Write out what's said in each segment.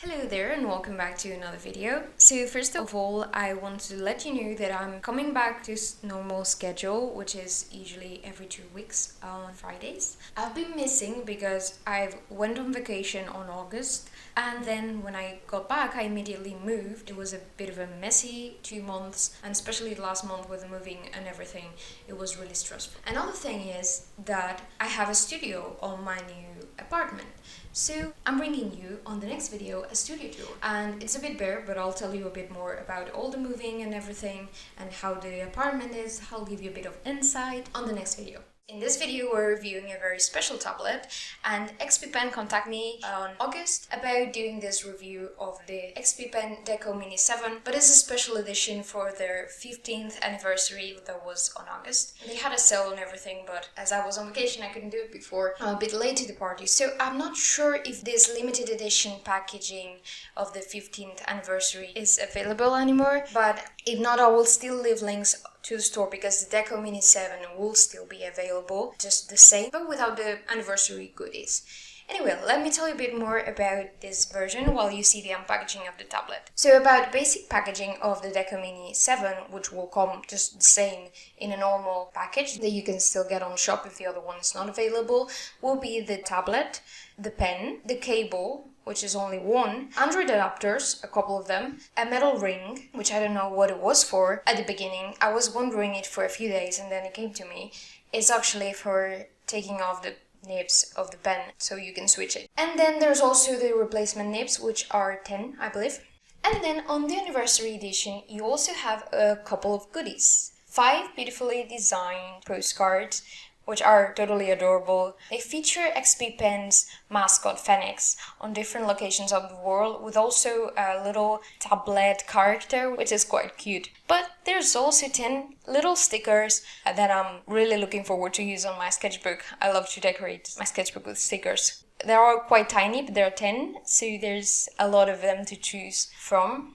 Hello there and welcome back to another video. So first of all, I want to let you know that I'm coming back to normal schedule, which is usually every 2 weeks on Fridays. I've been missing because I went on vacation on August, and then when I got back I immediately moved. It was a bit of a messy 2 months, and especially the last month with the moving and everything, it was really stressful. Another thing is that I have a studio on my new apartment. So I'm bringing you on the next video a studio tour, and it's a bit bare, but I'll tell you a bit more about all the moving and everything and how the apartment is. I'll give you a bit of insight on the next video. In this video we're reviewing a very special tablet, and XP Pen contacted me on August about doing this review of the XP Pen Deco Mini 7, but it's a special edition for their 15th anniversary that was on August. They had a sale and everything, but as I was on vacation I couldn't do it before. I'm a bit late to the party, so I'm not sure if this limited edition packaging of the 15th anniversary is available anymore, but if not, I will still leave links to the store because the Deco Mini 7 will still be available just the same, but without the anniversary goodies. Anyway, let me tell you a bit more about this version while you see the unpackaging of the tablet. So about basic packaging of the Deco Mini 7, which will come just the same in a normal package that you can still get on the shop if the other one is not available, will be the tablet, the pen, the cable, which is only one, Android adapters, a couple of them, a metal ring, which I don't know what it was for at the beginning. I was wondering it for a few days and then it came to me. It's actually for taking off the nibs of the pen so you can switch it. And then there's also the replacement nibs, which are 10, I believe. And then on the anniversary edition you also have a couple of goodies. 5 beautifully designed postcards, which are totally adorable. They feature XP Pen's mascot Phoenix on different locations of the world, with also a little tablet character, which is quite cute. But there's also 10 little stickers that I'm really looking forward to use on my sketchbook. I love to decorate my sketchbook with stickers. They are quite tiny, but there are 10, so there's a lot of them to choose from.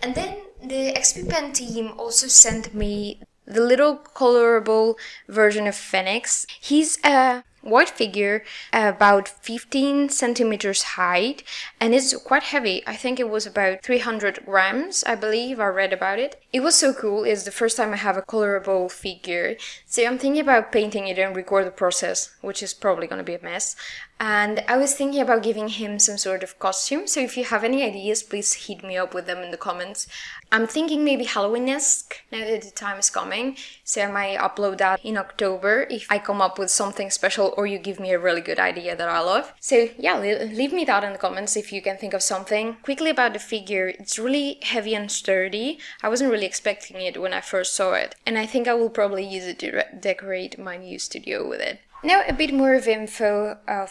And then the XP Pen team also sent me the little colorable version of Phoenix. He's a white figure, about 15 centimeters height, and it's quite heavy. I think it was about 300 grams, I believe. I read about it. It was so cool. It's the first time I have a colorable figure, so I'm thinking about painting it and record the process, which is probably going to be a mess. And I was thinking about giving him some sort of costume, so if you have any ideas, please hit me up with them in the comments. I'm thinking maybe Halloween-esque, now that the time is coming, so I might upload that in October if I come up with something special or you give me a really good idea that I love. So yeah, leave me that in the comments if you can think of something. Quickly about the figure, it's really heavy and sturdy. I wasn't really expecting it when I first saw it, and I think I will probably use it to decorate my new studio with it. Now a bit more of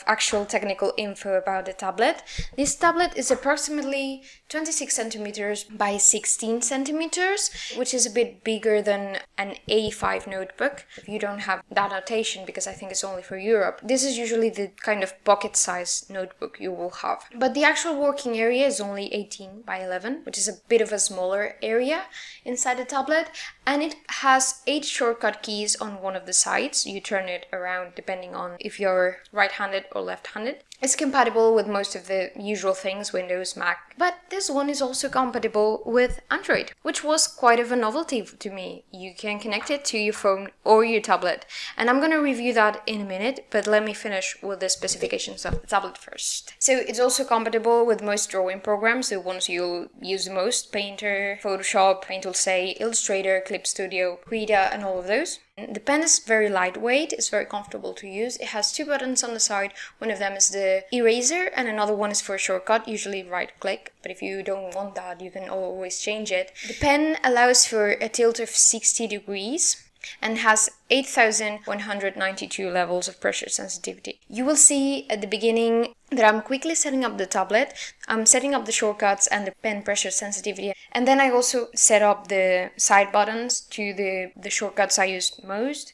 actual technical info about the tablet. This tablet is approximately 26 centimeters by 16 centimeters, which is a bit bigger than an A5 notebook. If you don't have that notation, because I think it's only for Europe, this is usually the kind of pocket-sized notebook you will have. But the actual working area is only 18 by 11, which is a bit of a smaller area inside the tablet, and it has 8 shortcut keys on one of the sides. You turn it around depending on if you're right-handed or left-handed. It's compatible with most of the usual things, Windows, Mac, but this one is also compatible with Android, which was quite of a novelty to me. You can connect it to your phone or your tablet, and I'm gonna review that in a minute, but let me finish with the specifications of the tablet first. So it's also compatible with most drawing programs, the ones you'll use the most: Painter, Photoshop, Paint Tool Say, Illustrator, Clip Studio, Krita, and all of those. The pen is very lightweight, it's very comfortable to use. It has 2 buttons on the side. One of them is the eraser and another one is for a shortcut, usually right click, but if you don't want that you can always change it. The pen allows for a tilt of 60 degrees and has 8,192 levels of pressure sensitivity. You will see at the beginning that I'm quickly setting up the tablet. I'm setting up the shortcuts and the pen pressure sensitivity, and then I also set up the side buttons to the shortcuts I use most.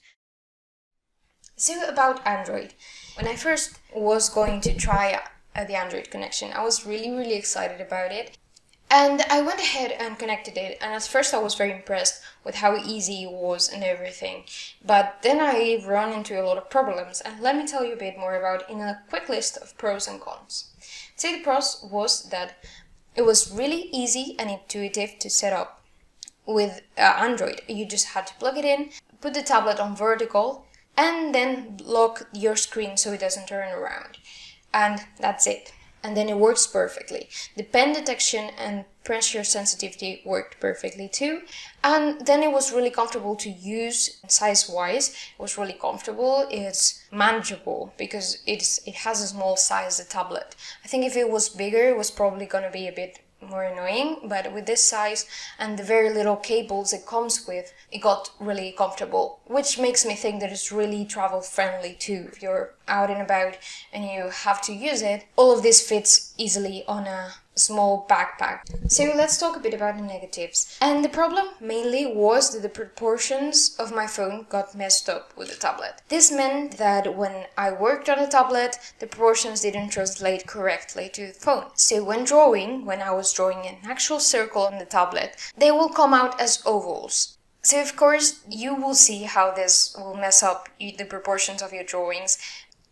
So about Android. When I first was going to try the Android connection, I was really excited about it. And I went ahead and connected it, and at first I was very impressed with how easy it was and everything. But then I run into a lot of problems, and let me tell you a bit more about in a quick list of pros and cons. So the pros was that it was really easy and intuitive to set up with Android. You just had to plug it in, put the tablet on vertical, and then lock your screen so it doesn't turn around. And that's it. And then it works perfectly. The pen detection and pressure sensitivity worked perfectly too. And then it was really comfortable to use size-wise. It was really comfortable. It's manageable because it has a small size, the tablet. I think if it was bigger, it was probably going to be a bit more annoying, but with this size and the very little cables it comes with, it got really comfortable, which makes me think that it's really travel friendly too. If you're out and about and you have to use it, all of this fits easily on a small backpack. So let's talk a bit about the negatives. And the problem mainly was that the proportions of my phone got messed up with the tablet. This meant that when I worked on the tablet, the proportions didn't translate correctly to the phone. So when I was drawing an actual circle on the tablet, they will come out as ovals. So of course you will see how this will mess up the proportions of your drawings.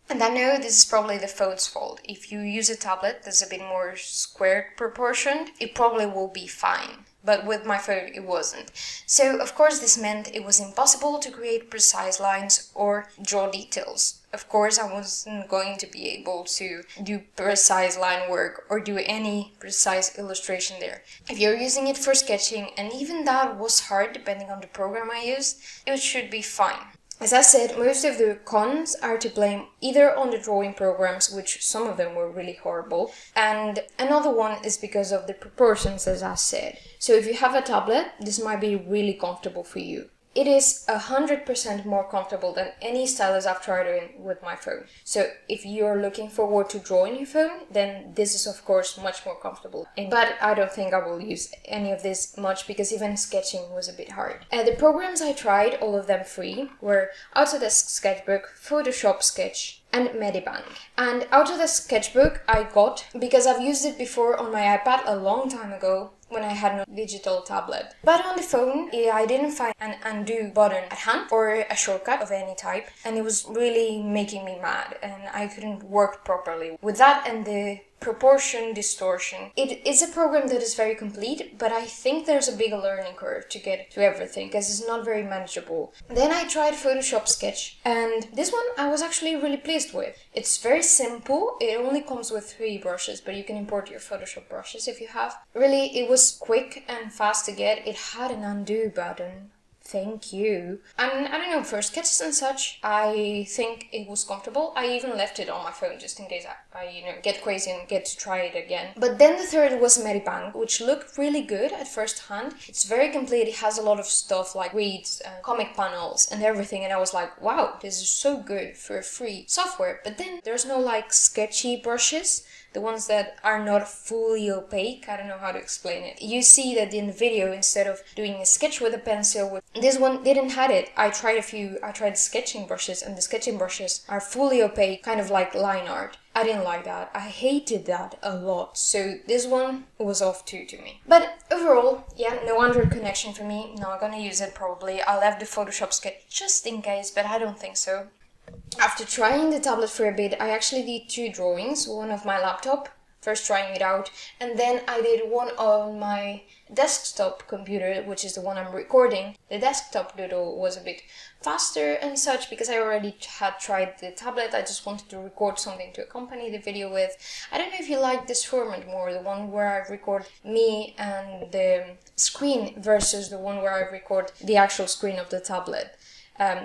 And I know this is probably the phone's fault. If you use a tablet that's a bit more squared proportioned, it probably will be fine. But with my phone, it wasn't. So, of course, this meant it was impossible to create precise lines or draw details. Of course, I wasn't going to be able to do precise line work or do any precise illustration there. If you're using it for sketching, and even that was hard depending on the program I used, it should be fine. As I said, most of the cons are to blame either on the drawing programs, which some of them were really horrible, and another one is because of the proportions, as I said. So if you have a tablet, this might be really comfortable for you. It is 100% more comfortable than any stylus I've tried in with my phone. So if you're looking forward to drawing your phone, then this is of course much more comfortable. But I don't think I will use any of this much because even sketching was a bit hard. The programs I tried, all of them free, were Autodesk Sketchbook, Photoshop Sketch, and Medibank. And Autodesk Sketchbook I got because I've used it before on my iPad a long time ago when I had no digital tablet. But on the phone, I didn't find an undo button at hand or a shortcut of any type, and it was really making me mad and I couldn't work properly with that and the proportion distortion. It is a program that is very complete, but I think there's a bigger learning curve to get to everything because it's not very manageable. Then I tried Photoshop Sketch, and this one I was actually really pleased with. It's very simple. It only comes with 3 brushes, but you can import your Photoshop brushes if you have. Really, it was quick and fast to get. It had an undo button. Thank you. And I don't know, for sketches and such, I think it was comfortable. I even left it on my phone just in case I get crazy and get to try it again. But then the third was Medibank, which looked really good at first hand. It's very complete. It has a lot of stuff like reads, comic panels and everything. And I was like, wow, this is so good for free software. But then there's no like sketchy brushes. The ones that are not fully opaque, I don't know how to explain it. You see that in the video, instead of doing a sketch with a pencil, this one didn't have it. I tried sketching brushes, and the sketching brushes are fully opaque, kind of like line art. I didn't like that. I hated that a lot. So this one was off too to me. But overall, yeah, no Android connection for me. Not gonna use it probably. I'll have the Photoshop Sketch just in case, but I don't think so. After trying the tablet for a bit, I actually did 2 drawings, one of my laptop, first trying it out, and then I did one on my desktop computer, which is the one I'm recording. The desktop doodle was a bit faster and such because I already had tried the tablet. I just wanted to record something to accompany the video with. I don't know if you like this format more, the one where I record me and the screen versus the one where I record the actual screen of the tablet.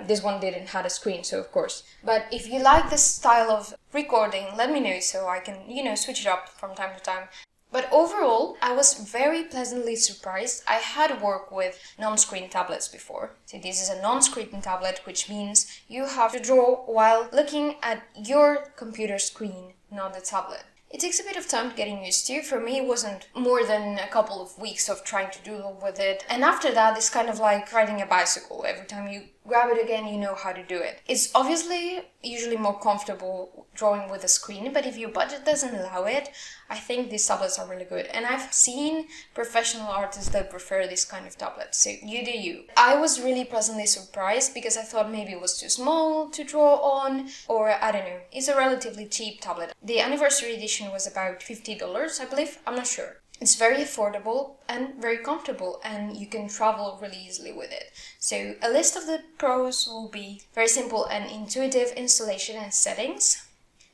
This one didn't have a screen, so of course. But if you like this style of recording, let me know so I can, switch it up from time to time. But overall, I was very pleasantly surprised. I had worked with non-screen tablets before. So this is a non-screen tablet, which means you have to draw while looking at your computer screen, not the tablet. It takes a bit of time getting used to. For me, it wasn't more than a couple of weeks of trying to doodle with it. And after that, it's kind of like riding a bicycle. Every time you grab it again, you know how to do it. It's obviously usually more comfortable drawing with a screen, but if your budget doesn't allow it, I think these tablets are really good. And I've seen professional artists that prefer this kind of tablet, so you do you. I was really pleasantly surprised because I thought maybe it was too small to draw on, or I don't know. It's a relatively cheap tablet. The anniversary edition was about $50, I believe. I'm not sure. It's very affordable and very comfortable, and you can travel really easily with it. So a list of the pros will be very simple and intuitive installation and settings.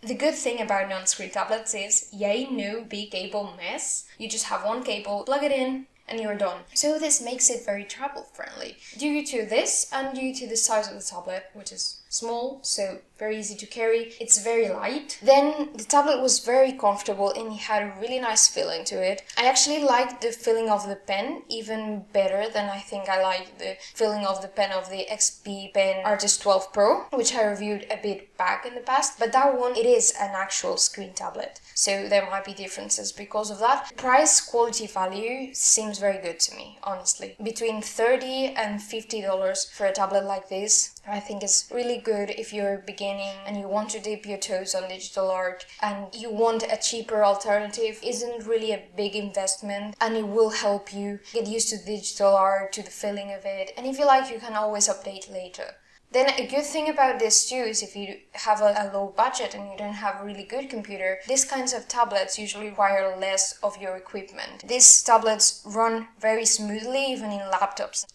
The good thing about non-screen tablets is, yay, no big cable mess. You just have one cable, plug it in, and you're done. So this makes it very travel friendly. Due to this and due to the size of the tablet, which is small, so very easy to carry, it's very light. Then the tablet was very comfortable and it had a really nice feeling to it. I actually liked the feeling of the pen even better than I think I liked the feeling of the pen of the XP Pen Artist 12 Pro, which I reviewed a bit back in the past, but that one, it is an actual screen tablet, so there might be differences because of that. Price quality value seems very good to me, honestly. Between $30 and $50 for a tablet like this, I think is really good if you're beginning and you want to dip your toes on digital art and you want a cheaper alternative. Isn't really a big investment and it will help you get used to digital art, to the feeling of it, and if you like, you can always update later. Then a good thing about this too is if you have a low budget and you don't have a really good computer, these kinds of tablets usually require less of your equipment. These tablets run very smoothly even in laptops.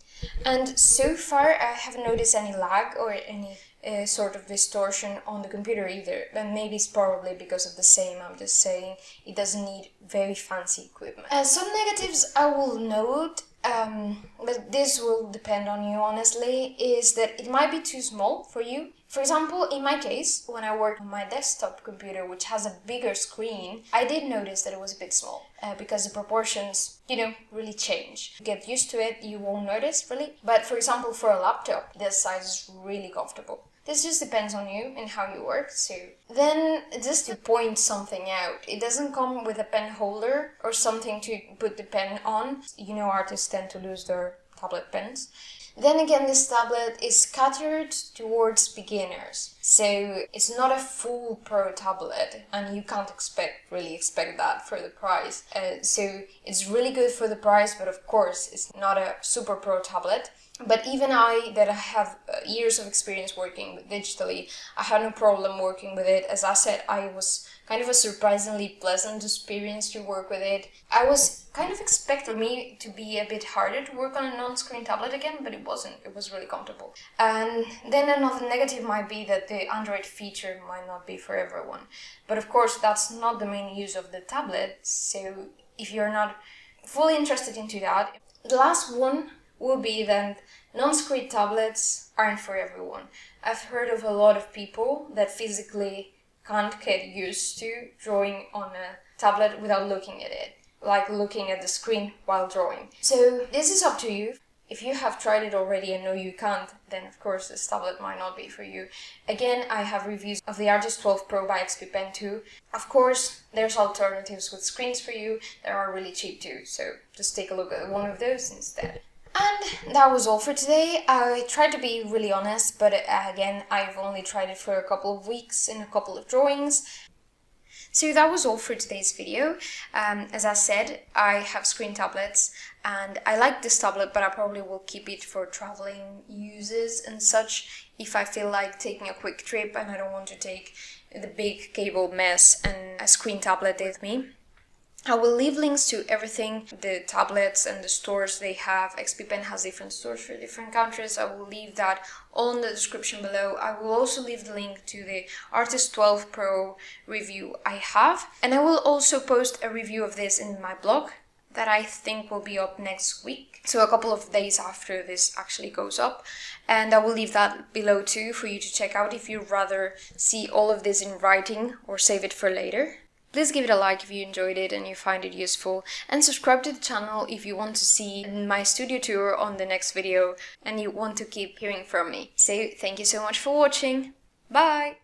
And so far I haven't noticed any lag or any sort of distortion on the computer either. And maybe it's probably because of the same, I'm just saying, it doesn't need very fancy equipment. Some negatives I will note, but this will depend on you honestly, is that it might be too small for you. For example, in my case, when I worked on my desktop computer, which has a bigger screen, I did notice that it was a bit small because the proportions, really change. Get used to it, you won't notice really. But for example, for a laptop, this size is really comfortable. This just depends on you and how you work, so. Then, just to point something out, it doesn't come with a pen holder or something to put the pen on. Artists tend to lose their tablet pens. Then again, this tablet is catered towards beginners, so it's not a full pro tablet, and you can't really expect that for the price. So it's really good for the price, but of course it's not a super pro tablet. But even I have years of experience working with digitally, I had no problem working with it. As I said, I was kind of a surprisingly pleasant experience to work with it. I was kind of expecting me to be a bit harder to work on a non-screen tablet again, but it wasn't. It was really comfortable. And then another negative might be that the Android feature might not be for everyone. But of course, that's not the main use of the tablet, so if you're not fully interested into that, the last one will be that non-screen tablets aren't for everyone. I've heard of a lot of people that physically can't get used to drawing on a tablet without looking at it, like looking at the screen while drawing. So this is up to you. If you have tried it already and know you can't, then of course this tablet might not be for you. Again, I have reviews of the Artist 12 Pro by XP Pen 2. Of course, there's alternatives with screens for you that are really cheap too, so just take a look at one of those instead. And that was all for today. I tried to be really honest, but again, I've only tried it for a couple of weeks in a couple of drawings. So that was all for today's video. As I said, I have screen tablets and I like this tablet, but I probably will keep it for traveling uses and such if I feel like taking a quick trip and I don't want to take the big cable mess and a screen tablet with me. I will leave links to everything, the tablets and the stores they have. XP Pen has different stores for different countries. I will leave that all in the description below. I will also leave the link to the Artist 12 Pro review I have. And I will also post a review of this in my blog that I think will be up next week. So a couple of days after this actually goes up. And I will leave that below too for you to check out if you'd rather see all of this in writing or save it for later. Please give it a like if you enjoyed it and you find it useful, and subscribe to the channel if you want to see my studio tour on the next video and you want to keep hearing from me. So thank you so much for watching. Bye!